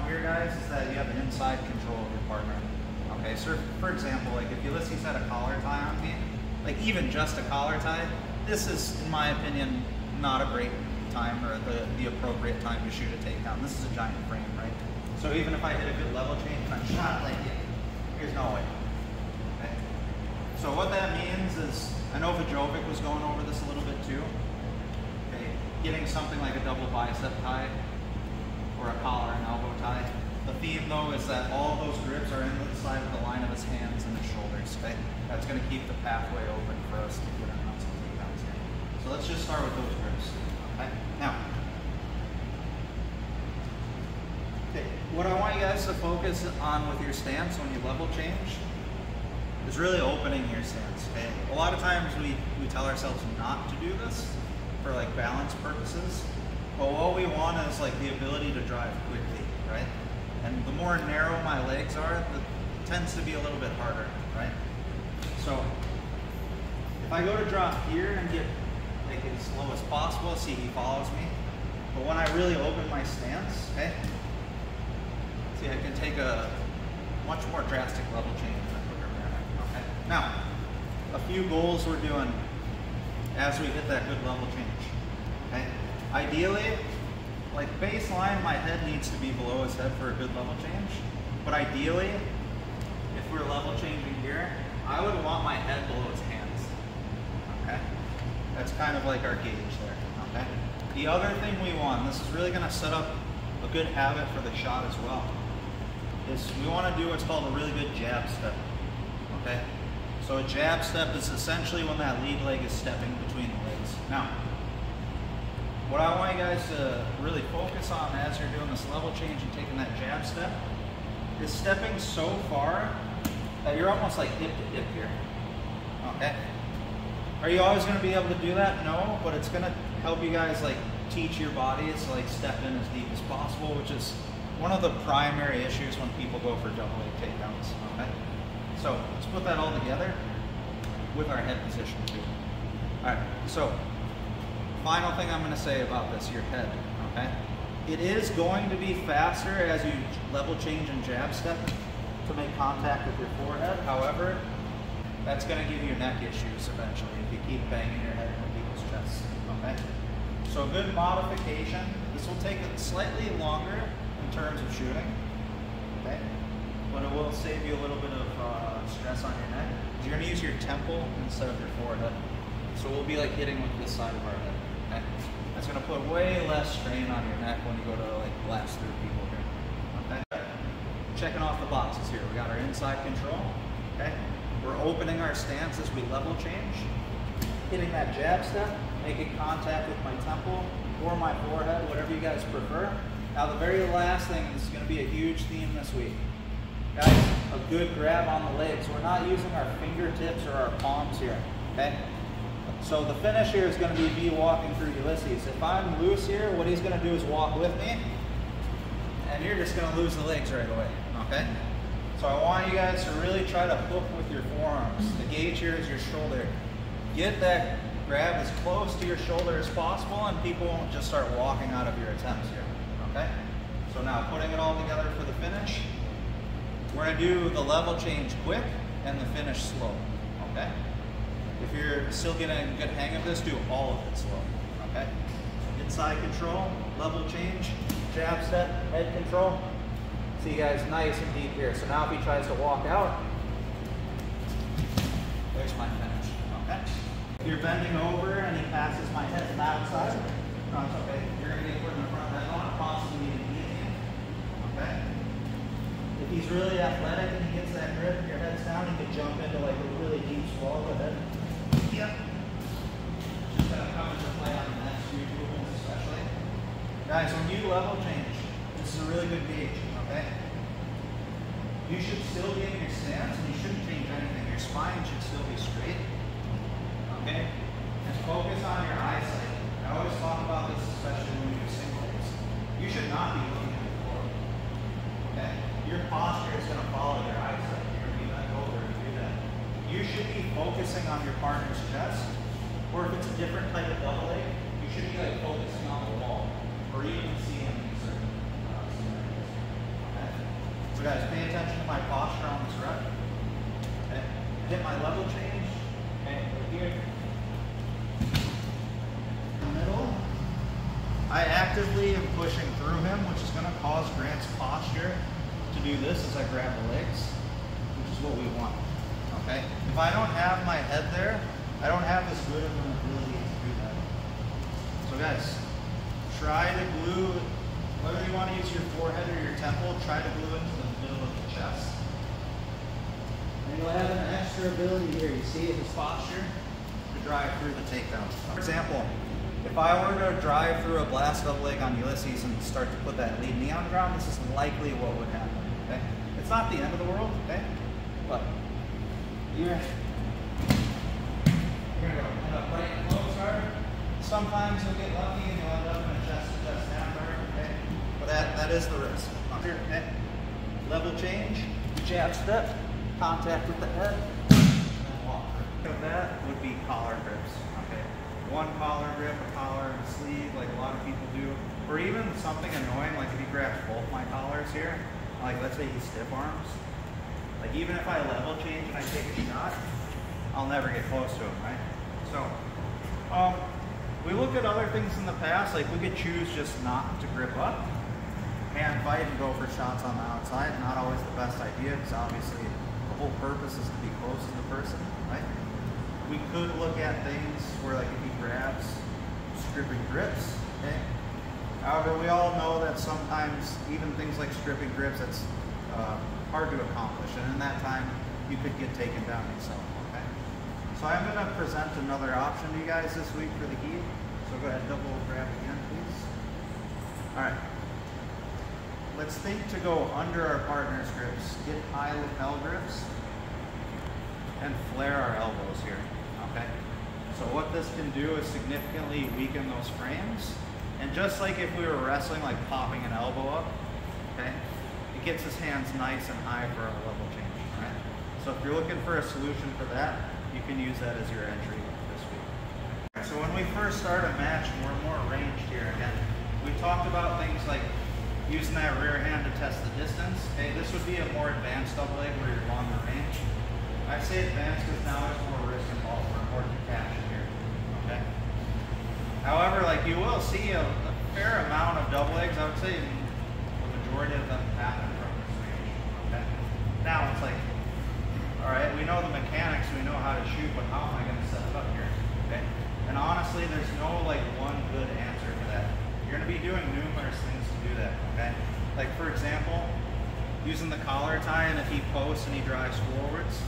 here, guys, is that you have an inside control of your partner. Okay, so for example, like if Ulysses had a collar tie on me, like even just a collar tie, this is, in my opinion, not a great time or the appropriate time to shoot a takedown. This is a giant frame, right? So even if I hit a good level change and I shot like it, there's no way. Okay? So what that means is, I know Vajovic was going over this a little bit too. Okay, getting something like a double bicep tie or a collar and elbow tie. The theme though is that all of those grips are inside of the line of his hands and his shoulders. Okay, that's going to keep the pathway open for us to get on some takedowns here. So let's just start with those grips. Okay, now, what I want you guys to focus on with your stance when you level change is really opening your stance. Okay, a lot of times we tell ourselves not to do this for like balance purposes, but what we want is like the ability to drive quickly, right? And the more narrow my legs are, it tends to be a little bit harder, right? So if I go to drop here and get like as slow as possible, see he follows me. But when I really open my stance, okay, see I can take a much more drastic level change than I put there. Okay. Now, a few goals we're doing as we hit that good level change. Okay. Ideally, like baseline, my head needs to be below his head for a good level change. But ideally, if we're level changing here, I would want my head below his hands. Okay? That's kind of like our gauge there. Okay? The other thing we want, this is really going to set up a good habit for the shot as well, is we want to do what's called a really good jab step. Okay? So a jab step is essentially when that lead leg is stepping between the legs. Now, what I want you guys to really focus on as you're doing this level change and taking that jab step is stepping so far that you're almost like hip to hip here. Okay? Are you always going to be able to do that? No, but it's going to help you guys like teach your bodies to like step in as deep as possible, which is one of the primary issues when people go for double leg takedowns. Okay? So let's put that all together with our head position too. Alright, so final thing I'm going to say about this, your head, okay? It is going to be faster as you level change and jab step to make contact with your forehead. However, that's going to give you neck issues eventually if you keep banging your head into people's chests, okay? So a good modification, this will take it slightly longer in terms of shooting, okay? But it will save you a little bit of stress on your neck. You're going to use your temple instead of your forehead. So we'll be like hitting with this side of our head. Okay? That's going to put way less strain on your neck when you go to like blast through people here. Okay? Checking off the boxes here. We got our inside control. Okay? We're opening our stance as we level change. Hitting that jab step, making contact with my temple or my forehead, whatever you guys prefer. Now the very last thing, this is going to be a huge theme this week. Guys, a good grab on the legs. We're not using our fingertips or our palms here. Okay? So the finish here is going to be me walking through Ulysses. If I'm loose here, what he's going to do is walk with me, and you're just going to lose the legs right away, okay? So I want you guys to really try to hook with your forearms. The gauge here is your shoulder. Get that grab as close to your shoulder as possible, and people won't just start walking out of your attempts here, okay? So now putting it all together for the finish, we're going to do the level change quick and the finish slow, okay? If you're still getting a good hang of this, do all of it slow, okay? Inside control, level change, jab step, head control. See you guys nice and deep here. So now if he tries to walk out, there's my finish, okay? If you're bending over and he passes my head to the outside, no, it's okay. You're gonna get put in the front head on, possibly even eating, okay? If he's really athletic and he gets that grip, your head's down, he can jump into like a really deep swallow with it. Yep. Just gonna come into play on the next few movements especially. Guys, when you level change, this is a really good gauge, okay? You should still be in your stance and you shouldn't change anything. Your spine should still be straight, okay? And focus on your eyesight. I always talk about this, especially when we do singles. You should not be looking at the floor, okay? Your posture is gonna follow your eyesight. You're gonna be bent over and do that. You should be focusing on your partner's chest, or if it's a different type of double leg, you should be like focusing on the wall, or even seeing in certain scenarios. So guys, pay attention to my posture on this rep. Okay. Hit my level change. Okay, right here. In the middle. I actively am pushing through him, which is going to cause Grant's posture to do this as I grab the legs, which is what we want. Okay? If I don't have my head there, I don't have as good of an ability to do that. So guys, try to glue, whether you want to use your forehead or your temple, try to glue into the middle of the chest. And you'll have an extra ability here, you see, his posture, to drive through the takedown. For example, if I were to drive through a blast double leg on Ulysses and start to put that lead knee on the ground, this is likely what would happen. Okay? It's not the end of the world, okay? But you're gonna go end up right close hard. Sometimes you'll get lucky and you'll end up in a chest-to-chest hammer, okay? But that is the risk. Here, okay? Level change, jab step, contact with the head, and then walk. That would be collar grips, okay? One collar grip, a collar and a sleeve, like a lot of people do. Or even something annoying, like if he grabs both my collars here, like let's say he stiff arms, like even if I level change and I take a shot, I'll never get close to him, right? So, we looked at other things in the past, like we could choose just not to grip up, hand fight and go for shots on the outside. Not always the best idea, because obviously the whole purpose is to be close to the person, right? We could look at things where, like, if he grabs, stripping grips, okay? However, we all know that sometimes even things like stripping grips, that's hard to accomplish, and in that time, you could get taken down yourself, okay? So I'm going to present another option to you guys this week for the heat. So go ahead, double grab again, please. All right. Let's think to go under our partner's grips, get high lapel grips, and flare our elbows here, okay? So what this can do is significantly weaken those frames. And just like if we were wrestling, like popping an elbow up, okay? It gets his hands nice and high for a level change, right? So if you're looking for a solution for that, you can use that as your entry this week. So when we first start a match, we're more ranged here again. We talked about things like using that rear hand to test the distance. Okay, this would be a more advanced double leg where you're longer range. I say advanced because now there's more risk involved. We're more detached here. Okay. However, like you will see a fair amount of double legs. I would say the majority of them happen from this range. Okay. Now it's like, all right, we know the mechanics, we know how to shoot, but how am I going to set it up here? Okay. And honestly, there's no like one good answer to that. You're going to be doing numerous things to do that. Okay. Like for example, using the collar tie, and if he posts and he drives forwards,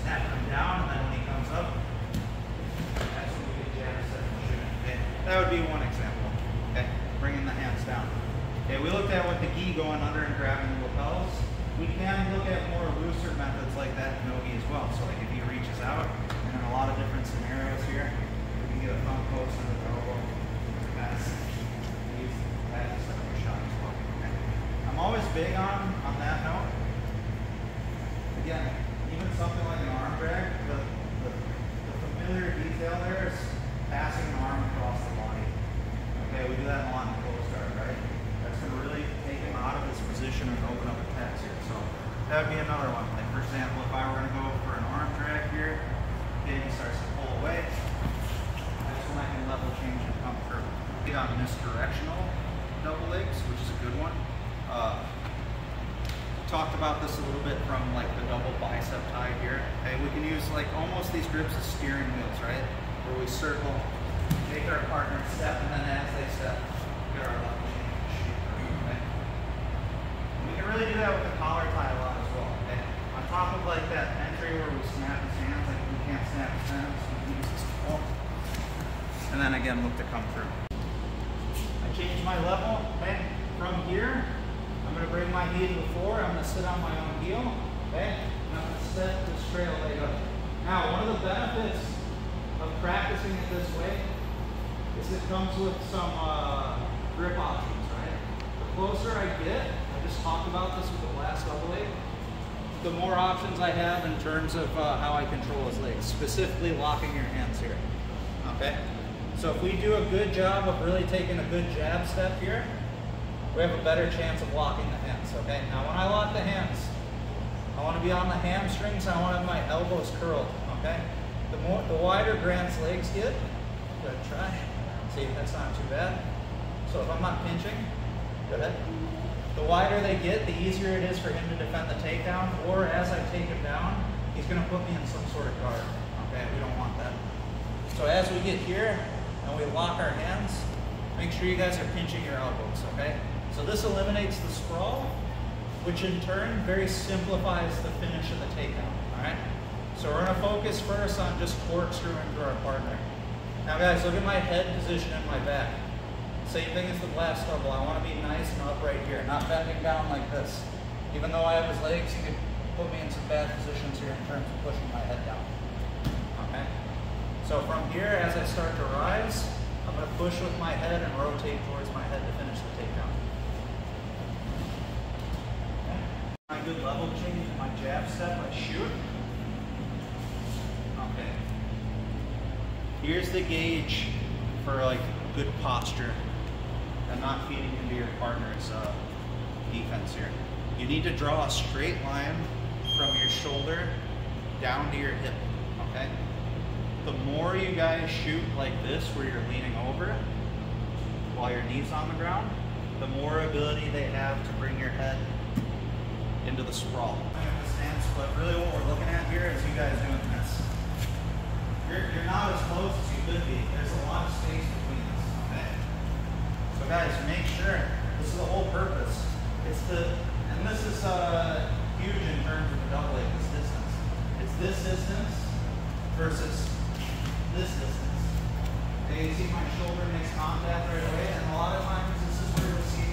snap him down, and then when he comes up, that's when we get jab set and shoot. Okay. That would be one example. Okay. Bringing the hands down. Okay. We looked at with the gi going under and grabbing the lapels. We can look at more looser methods like that in no-gi as well. So like if he reaches out, and in a lot of different scenarios here, we can get a thumb post under the elbow. That's use that as a shot as well. Okay. I'm always big on that note. Again, even something like an arm drag, the familiar detail there is passing an arm across the body. Okay, we do that a lot in the close guard, right? That's going to really take him out of his position and open up a pass here. So that would be another one. Like for example, if I were going to go for an arm drag here, okay, he starts to pull away. That's when I can level change and come through. Get on misdirectional double legs, which is a good one. Talked about this a little bit from like the double bicep tie here. Okay, we can use like almost these grips as steering wheels, right? Where we circle, make our partner step, and then as they step, get our level change. Okay? We can really do that with the collar tie a lot as well. Okay? On top of like that entry where we snap his hands, like we can't snap his hands, we can use this pull. And then again, look to come through. I change my level, okay? From here, I'm going to bring my knee to the floor. I'm going to sit on my own heel, okay? And I'm going to set this straight leg up. Now, one of the benefits of practicing it this way is it comes with some grip options, right? The closer I get, I just talked about this with the last double leg, the more options I have in terms of how I control his legs, specifically locking your hands here, okay? So if we do a good job of really taking a good jab step here, we have a better chance of locking the hands, okay? Now when I lock the hands, I want to be on the hamstrings, I want to have my elbows curled, okay? The wider Grant's legs get, go ahead, try. See, that's not too bad. So if I'm not pinching, go ahead. The wider they get, the easier it is for him to defend the takedown, or as I take him down, he's going to put me in some sort of guard, okay? We don't want that. So as we get here and we lock our hands, make sure you guys are pinching your elbows, okay? So this eliminates the sprawl, which in turn very simplifies the finish of the takedown, all right? So we're gonna focus first on just corkscrewing through our partner. Now guys, look at my head position in my back. Same thing as the blast double. I wanna be nice and upright here, not bending down like this. Even though I have his legs, he could put me in some bad positions here in terms of pushing my head down, okay? So from here, as I start to rise, I'm gonna push with my head and rotate towards my head to finish the takedown. Okay. My good level change, my jab step, I shoot. Okay. Here's the gauge for like good posture and not feeding into your partner's defense here. You need to draw a straight line from your shoulder down to your hip, okay? The more you guys shoot like this where you're leaning over while your knee's on the ground, the more ability they have to bring your head into the sprawl. But really what we're looking at here is you guys doing this. You're not as close as you could be. There's a lot of space between us, okay? So guys, make sure, this is the whole purpose. And this is huge in terms of the double leg, this distance. It's this distance versus this distance. Okay, you see my shoulder makes contact right away, and a lot of times this is where you'll see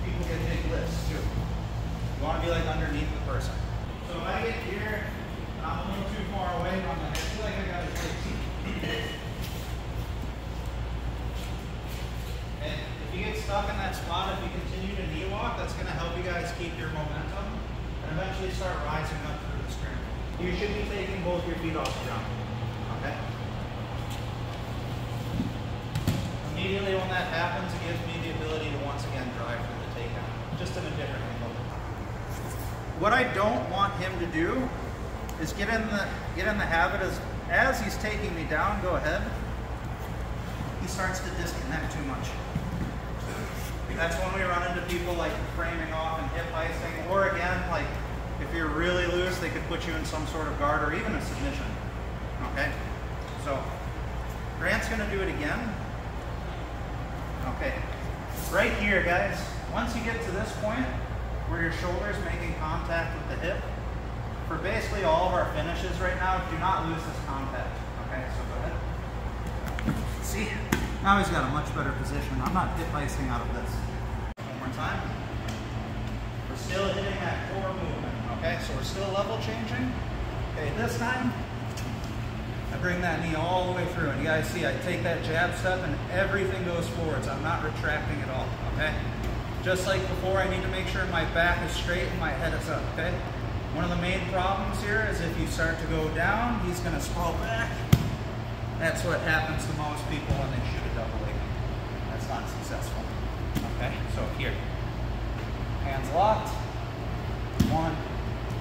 people get big lifts too. You want to be like underneath the person. So if I get here, I'm a little too far away, but I feel like I got a great team. And if you get stuck in that spot, if you continue to knee walk, that's going to help you guys keep your momentum and eventually start rising up through the scramble. You should be taking both your feet off the ground. Okay? Immediately when that happens, it gives me the ability to once again drive for the takedown, just in a different angle. What I don't want him to do is get in the habit as he's taking me down, go ahead, he starts to disconnect too much. That's when we run into people like framing off and hip heisting, or again, like if you're really loose, they could put you in some sort of guard or even a submission. Okay? So, Grant's gonna do it again. Okay. Right here, guys, once you get to this point where your shoulder is making contact with the hip, for basically all of our finishes right now, do not lose this contact. Okay, so go ahead. See, now he's got a much better position. I'm not hip heisting out of this. One more time. We're still hitting that core movement. Okay, so we're still level changing. Okay, this time, I bring that knee all the way through, and you guys see I take that jab step and everything goes forwards. I'm not retracting at all, okay? Just like before, I need to make sure my back is straight and my head is up, okay? One of the main problems here is if you start to go down, he's gonna sprawl back. That's what happens to most people when they shoot a double leg. That's not successful, okay? So here, hands locked, 1,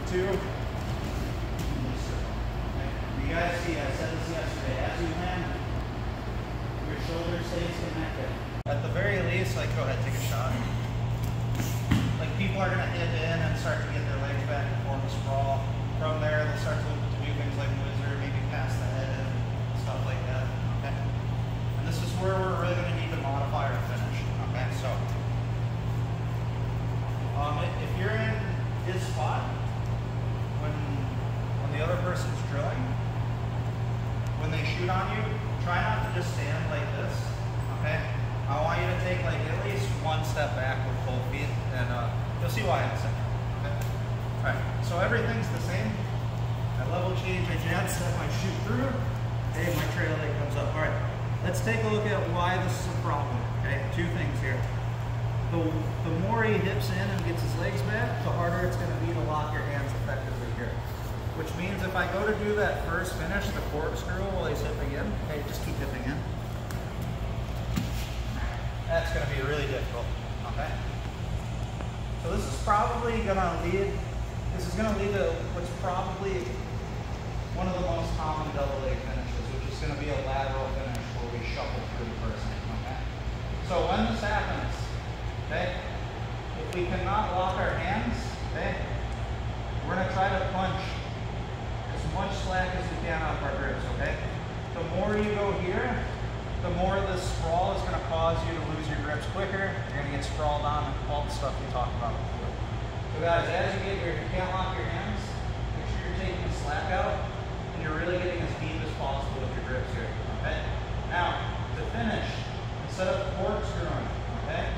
2, you guys see, I said this yesterday, as you land, your shoulder stays connected. At the very least, like, go ahead, take a shot. Like, people are gonna hit in and start to get their legs back and form a sprawl. From there, they'll start to do things like wizard, maybe pass the head in, stuff like that, okay? And this is where we're really gonna need to modify our finish, okay? So, if you're in his spot, when the other person's drilling, when they shoot on you, try not to just stand like this, okay? I want you to take like at least one step back with both feet, and you'll see why in a second, okay? All right, so everything's the same. I level change my jab step, I shoot through, okay, my trail leg comes up. All right, let's take a look at why this is a problem, okay? Two things here. The more he hips in and gets his legs back, the harder it's gonna be to lock your hands effectively here. Which means if I go to do that first finish, the corkscrew while he's hipping in, okay, just keep hipping in. That's gonna be really difficult, okay? this is probably gonna lead, to what's probably one of the most common double leg finishes, which is gonna be a lateral finish where we shuffle through the person, okay? So when this happens, okay, if we cannot lock our hands, okay, we're gonna try to punch as much slack as we can off our grips, okay? The more you go here, the more this sprawl is gonna cause you to lose your grips quicker. You're gonna get sprawled on all the stuff we talked about before. So guys, as you get here, if you can't lock your hands, make sure you're taking the slack out and you're really getting as deep as possible with your grips here, okay? Now, to finish, instead of corkscrewing, okay,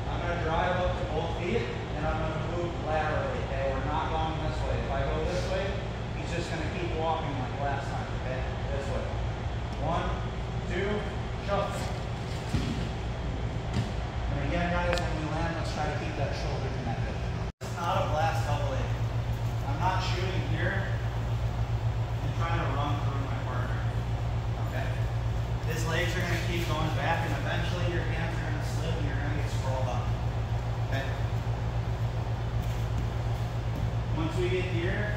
I'm gonna drive up to both feet and I'm gonna move laterally, okay? We're not going this way. If I go this way, he's just gonna keep walking like last time, okay? This way. 1, 2, shuffle. And again, guys, when we land, let's try to keep that shoulder connected. It's not a blast double leg. I'm not shooting here and trying to run through my partner, okay? His legs are going to keep going back, and eventually your hands are going to slip and you're going to get sprawled up, okay? Once we get here,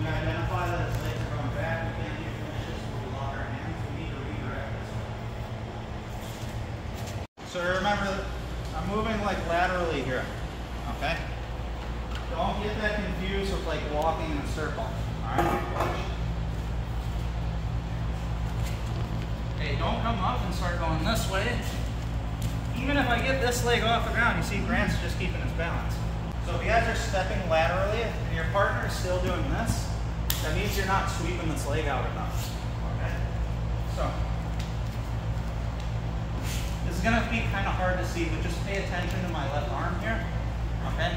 we identify that his legs are going back. We can't do finishes where we lock our hands. We need to redirect this way. So remember, I'm moving like laterally here, okay? Don't get that confused with like walking in a circle, all right? Watch. Okay, don't come up and start going this way. Even if I get this leg off the ground, you see Grant's just keeping his balance. So if you guys are stepping laterally and your partner is still doing this, that means you're not sweeping this leg out enough, okay? So, this is gonna be kind of hard to see, but just pay attention to my left arm here, okay?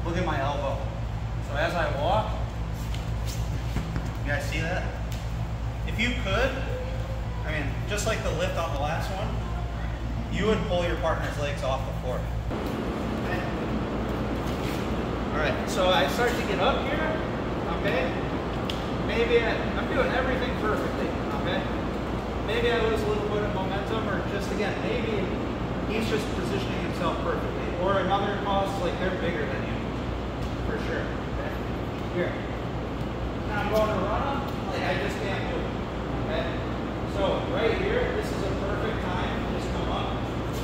Look at my elbow. So as I walk, you guys see that? If you could, I mean, just like the lift on the last one, you would pull your partner's legs off the floor. Okay. All right, so I start to get up here, okay? Maybe I'm doing everything perfectly, okay? Maybe I lose a little bit of momentum, or just again, maybe he's just positioning himself perfectly. Or another cause is like they're bigger than you, for sure, okay? Here. Now I'm going to run them, like I just can't do it, okay? So right here, this is a perfect time to just come up,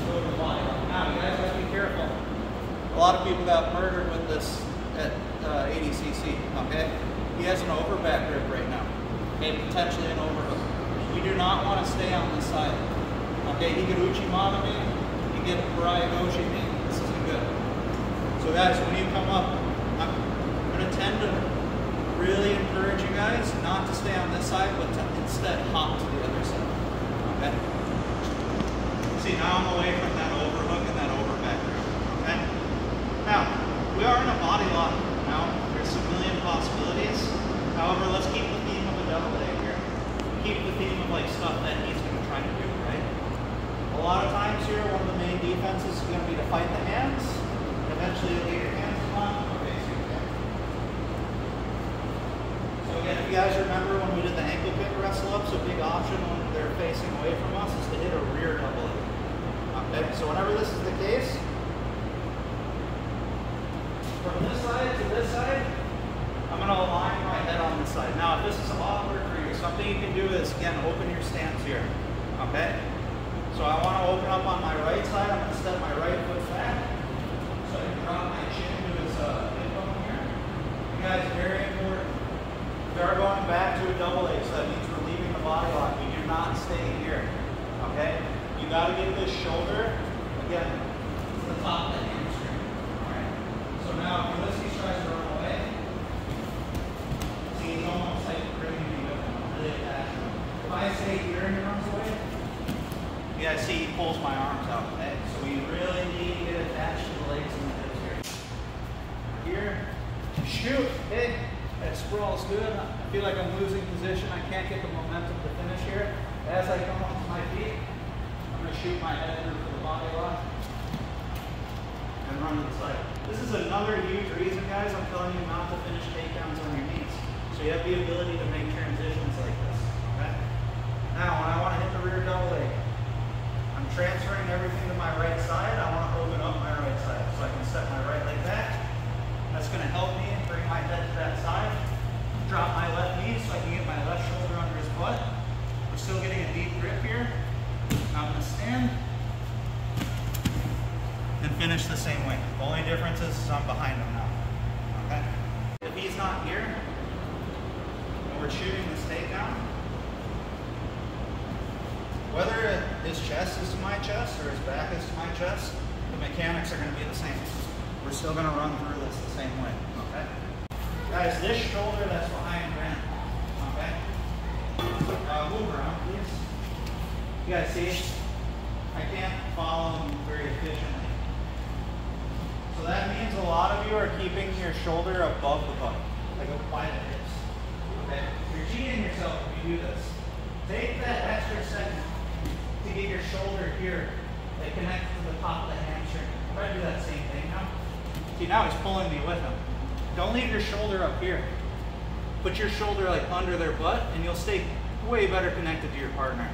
go to the body lock. Now you guys have to be careful. A lot of people got murdered with this at ADCC, okay? He has an overback grip right now, okay? Potentially an overhook. We do not want to stay on this side, okay? He could Uchimata me, he could Parayagoshi me. This isn't good. So guys, when you come up, I'm going to tend to really encourage you guys not to stay on this side, but to instead hop to the other side, okay? See, now I'm away from that overhook and that overback grip, okay? Now, we are in a body lock now. There's a million possibilities. However, let's keep the theme of a double leg here. Keep the theme of like stuff that he's going to try to do, right? A lot of times here, one of the main defenses is going to be to fight the hands. Eventually, you'll get your hands on. Okay, so you can. So again, if you guys remember when we did the ankle pick wrestle ups, a big option when they're facing away from us is to hit a rear double leg. Okay, so whenever this is the case, from this side to this side, I'm going to align my head on this side. Now, if this is awkward for you, something you can do is, again, open your stance here, okay? So I want to open up on my right side. I'm going to step my right foot back so I can drop my chin to his hip bone here. You guys, very important. We are going back to a double leg, so that means we're leaving the body lock. We do not stay here, okay? You got to get this shoulder, again, to the top of the hamstring. All right. So now, if Ulysses tries to run away, see, he's almost like bringing me with him. I'm really attached to him. If I stay here and he runs away, you guys see he pulls my arms out, okay? So we really need to get attached to the legs and the hips here. Here, shoot, okay? That sprawl's good. I feel like I'm losing position. I can't get the momentum to finish here. As I come up to my feet, I'm going to shoot my head through for the body lock and run to the side. This is another huge reason, guys, I'm telling you not to finish takedowns on your knees. So you have the ability to make transitions like this, okay? Now, when I want to hit the rear double leg, I'm transferring everything to my right side. I want to open up my right side so I can step my right leg same way. The only difference is I'm behind him now. Okay? If he's not here, and we're shooting this takedown, whether his chest is to my chest or his back is to my chest, the mechanics are going to be the same. We're still going to run through this the same way. Okay? Guys, this shoulder that's behind Grant. Okay? Move around, please. You guys see? I can't follow him very efficiently. So that means a lot of you are keeping your shoulder above the butt, like by the hips. Okay? You're cheating yourself if you do this. Take that extra second to get your shoulder here that connects to the top of the hamstring. Try to do that same thing now. See, now he's pulling me with him. Don't leave your shoulder up here. Put your shoulder like under their butt and you'll stay way better connected to your partner.